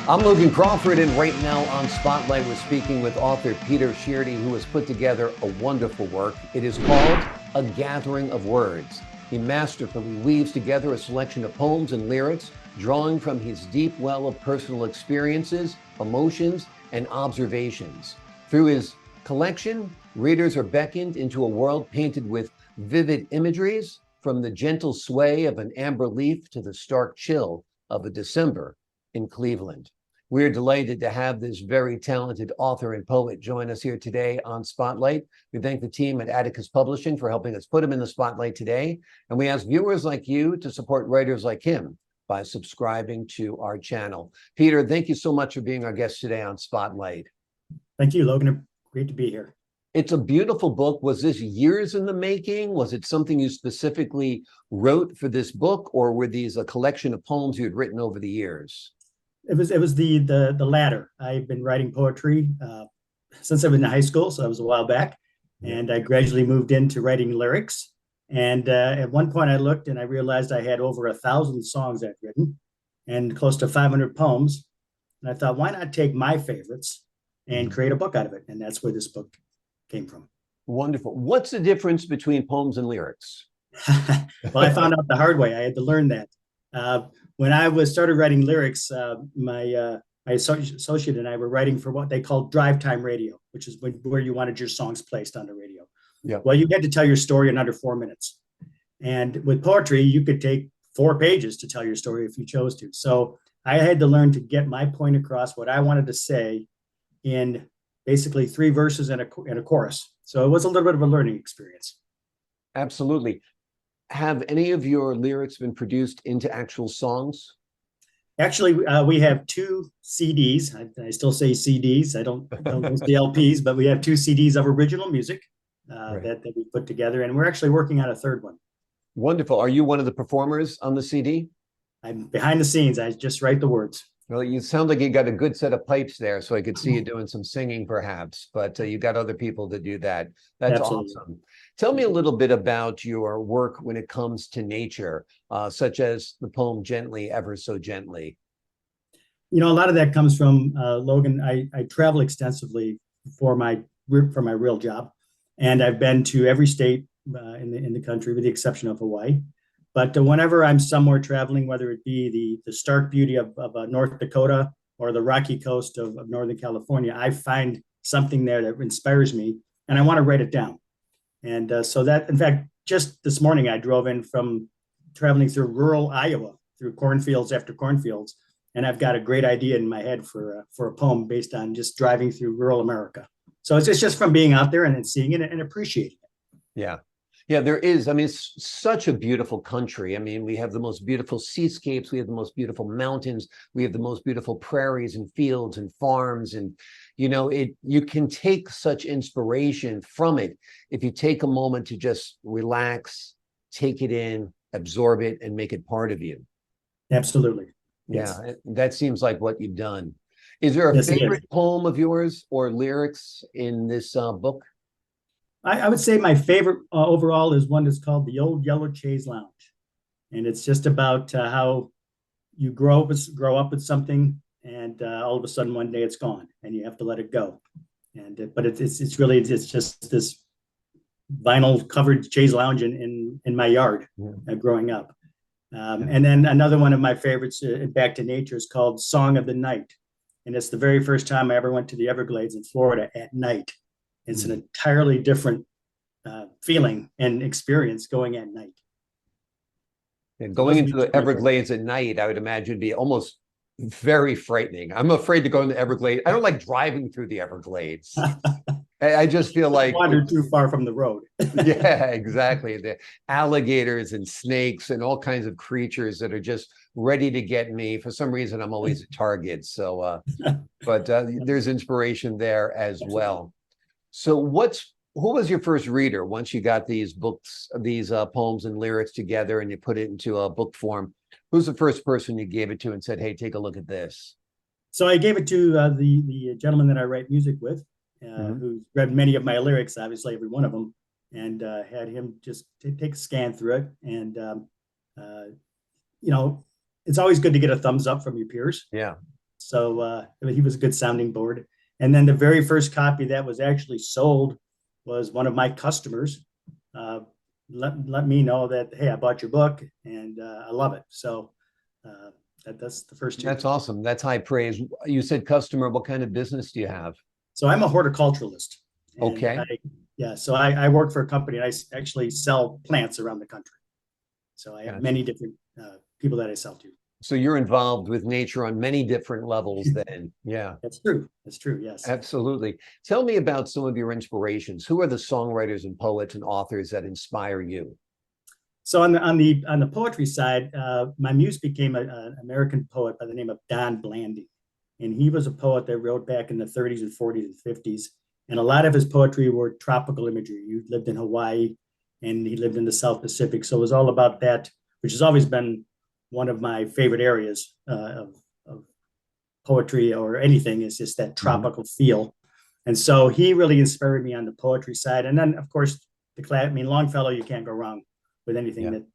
I'm Logan Crawford, and right now on Spotlight, we're speaking with author Peter Sheardy, who has put together a wonderful work. It is called A Gathering of Words. He masterfully weaves together a selection of poems and lyrics, drawing from his deep well of personal experiences, emotions, and observations. Through his collection, readers are beckoned into a world painted with vivid imageries, from the gentle sway of an amber leaf to the stark chill of a December in Cleveland. We're delighted to have this very talented author and poet join us here today on Spotlight. We thank the team at Atticus Publishing for helping us put him in the spotlight today. And we ask viewers like you to support writers like him by subscribing to our channel. Peter, thank you so much for being our guest today on Spotlight. Thank you, Logan. Great to be here. It's a beautiful book. Was this years in the making? Was it something you specifically wrote for this book, or were these a collection of poems you had written over the years? It was the latter. I've been writing poetry since I've been in high school, so that was a while back, and I gradually moved into writing lyrics. And at one point, I looked and I realized I had over 1,000 songs I'd written and close to 500 poems. And I thought, why not take my favorites and create a book out of it? And that's where this book came from. Wonderful. What's the difference between poems and lyrics? Well, I found out the hard way. I had to learn that. When I started writing lyrics, my associate and I were writing for what they called drive time radio, which is where you wanted your songs placed on the radio. Yeah. Well, you had to tell your story in under 4 minutes. And with poetry, you could take 4 pages to tell your story if you chose to. So I had to learn to get my point across, what I wanted to say, in basically 3 verses and a chorus. So it was a little bit of a learning experience. Absolutely. Have any of your lyrics been produced into actual songs? Actually, we have 2 CDs. I still say CDs. I don't say LPs, but we have 2 CDs of original music that we put together, and we're actually working on a 3rd one. Wonderful. Are you one of the performers on the CD? I'm behind the scenes. I just write the words. Well, you sound like you got a good set of pipes there, so I could see you doing some singing perhaps, but you got other people to do that. That's Absolutely. awesome. Tell me a little bit about your work when it comes to nature, such as the poem Gently, Ever So Gently. You know, a lot of that comes from Logan. I travel extensively for my real job, and I've been to every state in the country with the exception of Hawaii. But whenever I'm somewhere traveling, whether it be the stark beauty of North Dakota or the rocky coast of Northern California, I find something there that inspires me, and I want to write it down. And so that, in fact, just this morning, I drove in from traveling through rural Iowa, through cornfields after cornfields, and I've got a great idea in my head for a poem based on just driving through rural America. So it's just from being out there and then seeing it and appreciating it. Yeah. Yeah, there is. I mean, it's such a beautiful country. I mean, we have the most beautiful seascapes. We have the most beautiful mountains. We have the most beautiful prairies and fields and farms. And, you know, you can take such inspiration from it if you take a moment to just relax, take it in, absorb it, and make it part of you. Absolutely. Yeah, Yes. that seems like what you've done. Is there a favorite poem of yours or lyrics in this book? I would say my favorite overall is one that's called The Old Yellow Chaise Lounge. And it's just about how you grow up with something, and all of a sudden one day it's gone and you have to let it go. And but it's just this vinyl covered chaise lounge in my yard growing up. And then another one of my favorites, back to nature, is called Song of the Night. And it's the very first time I ever went to the Everglades in Florida at night. It's an entirely different feeling and experience going at night. Yeah, going into the Everglades at night, I would imagine, would be almost very frightening. I'm afraid to go in the Everglades. I don't like driving through the Everglades. I just feel like wander too far from the road. Yeah, exactly. The alligators and snakes and all kinds of creatures that are just ready to get me. For some reason, I'm always a target. So, but there's inspiration there as well. So who was your first reader once you got these books, these poems and lyrics together and you put it into a book form? Who's the first person you gave it to and said, hey, take a look at this? So I gave it to the gentleman that I write music with, who's read many of my lyrics, obviously every one of them, and had him just take a scan through it. And, you know, it's always good to get a thumbs up from your peers. Yeah. So he was a good sounding board. And then the very first copy that was actually sold was one of my customers let me know that, hey, I bought your book and I love it. So that's the first two. That's awesome. That's high praise. You said customer. What kind of business do you have? So I'm a horticulturalist. Okay. So I work for a company. I actually sell plants around the country. So I have many different people that I sell to. So you're involved with nature on many different levels then. Yeah. That's true. That's true. Yes. Absolutely. Tell me about some of your inspirations. Who are the songwriters and poets and authors that inspire you? So on the poetry side, my muse became an American poet by the name of Don Blanding. And he was a poet that wrote back in the 30s and 40s and 50s. And a lot of his poetry were tropical imagery. He lived in Hawaii and he lived in the South Pacific. So it was all about that, which has always been one of my favorite areas of poetry or anything, is just that tropical feel. And so he really inspired me on the poetry side. And then, of course, Longfellow, you can't go wrong with anything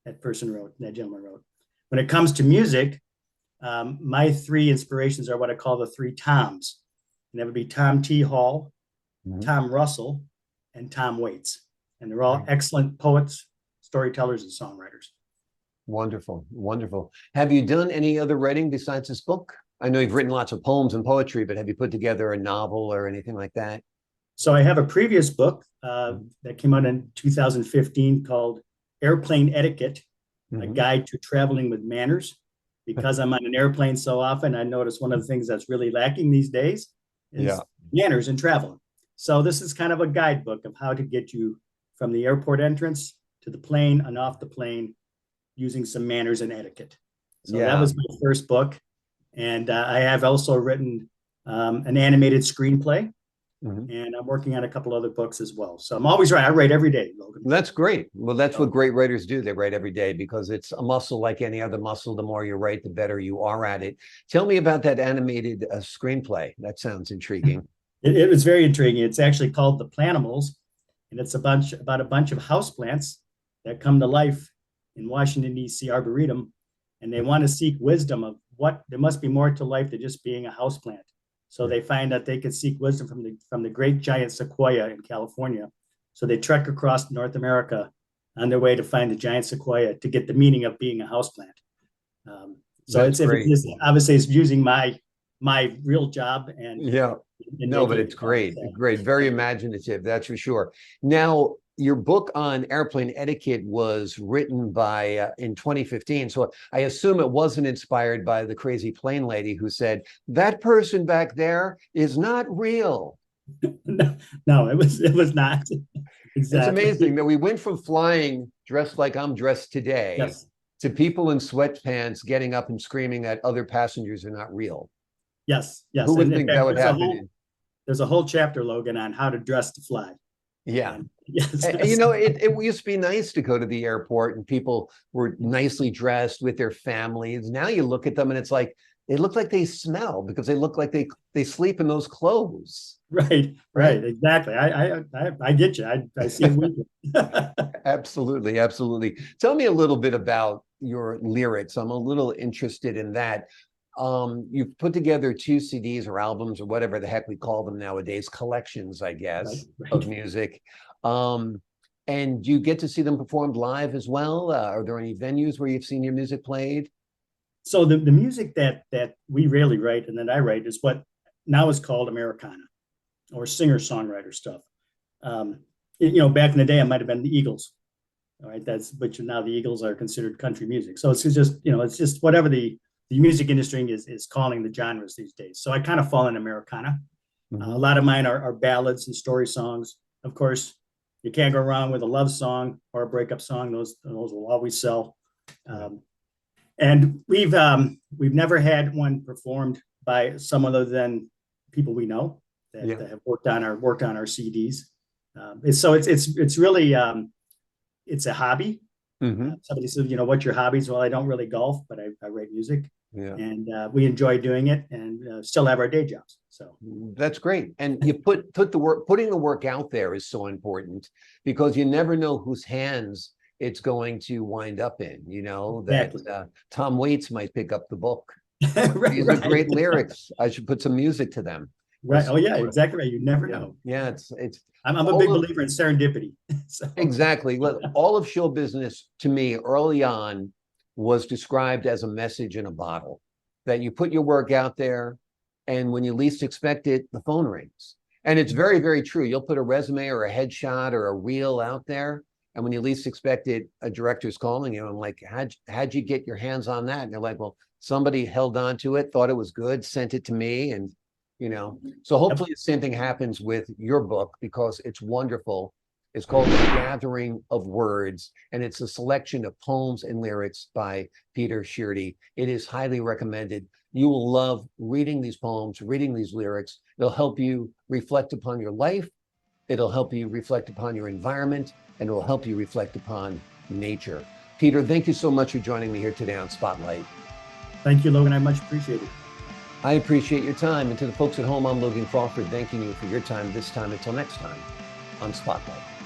that person wrote, that gentleman wrote. When it comes to music, my three inspirations are what I call the three Toms. And that would be Tom T. Hall, Tom Russell, and Tom Waits. And they're all excellent poets, storytellers, and songwriters. Wonderful. Wonderful. Have you done any other writing besides this book? I know you've written lots of poems and poetry, but have you put together a novel or anything like that? So I have a previous book that came out in 2015 called Airplane Etiquette, a guide to traveling with manners. Because I'm on an airplane so often, I notice one of the things that's really lacking these days is manners in traveling. So this is kind of a guidebook of how to get you from the airport entrance to the plane and off the plane using some manners and etiquette. So that was my first book. And I have also written an animated screenplay. And I'm working on a couple other books as well. So I'm always writing. I write every day, Logan. That's great. Well, that's what great writers do. They write every day because it's a muscle like any other muscle. The more you write, the better you are at it. Tell me about that animated screenplay. That sounds intriguing. It was very intriguing. It's actually called The Planimals, and it's about a bunch of houseplants that come to life in Washington, D.C. Arboretum, and they want to seek wisdom of what there must be more to life than just being a houseplant. So they find that they could seek wisdom from the great giant sequoia in California. So they trek across North America on their way to find the giant sequoia to get the meaning of being a houseplant. So it's obviously it's using my real job and but it's great. Great, very imaginative, that's for sure. Now, your book on airplane etiquette was written by in 2015. So I assume it wasn't inspired by the crazy plane lady who said, that person back there is not real. No, it was not. Exactly. It's amazing that we went from flying dressed like I'm dressed today to people in sweatpants getting up and screaming that other passengers are not real. Yes. Who would think that would happen? There's a whole chapter, Logan, on how to dress to fly. Yeah. You know, it used to be nice to go to the airport and people were nicely dressed with their families. Now you look at them and it's like, they look like they smell because they look like they sleep in those clothes. Right. Exactly. I get you. I see it. Absolutely. Tell me a little bit about your lyrics. I'm a little interested in that. You've put together 2 CDs or albums or whatever the heck we call them nowadays, collections, I guess, of music. And you get to see them performed live as well? Are there any venues where you've seen your music played? So the music that we rarely write and that I write is what now is called Americana or singer-songwriter stuff. Back in the day, I might have been the Eagles. All right, but now the Eagles are considered country music. So it's just whatever the music industry is calling the genres these days. So I kind of fall in Americana. A lot of mine are ballads and story songs. Of course, you can't go wrong with a love song or a breakup song. Those will always sell. And we've never had one performed by some other than people we know that have worked on our CDs. So it's really it's a hobby. Somebody says, what's your hobbies? Well, I don't really golf, but I write music. And we enjoy doing it and still have our day jobs. So that's great. And you putting the work out there is so important because you never know whose hands it's going to wind up in, that Tom Waits might pick up the book. These are great lyrics. I should put some music to them. Right. Oh yeah, exactly right. You never know. Yeah, I'm a big believer in serendipity. So. Exactly. All of show business to me early on was described as a message in a bottle, that you put your work out there, and when you least expect it, the phone rings. And it's very, very true. You'll put a resume or a headshot or a reel out there, and when you least expect it, a director's calling you. I'm like, how'd you get your hands on that? And they're like, well, somebody held on to it, thought it was good, sent it to me. And, so hopefully the same thing happens with your book, because it's wonderful. It's called A Gathering of Words, and it's a selection of poems and lyrics by Peter Sheardy. It is highly recommended. You will love reading these poems, reading these lyrics. It'll help you reflect upon your life. It'll help you reflect upon your environment, and it will help you reflect upon nature. Peter, thank you so much for joining me here today on Spotlight. Thank you, Logan. I much appreciate it. I appreciate your time. And to the folks at home, I'm Logan Crawford, thanking you for your time this time. Until next time on Spotlight.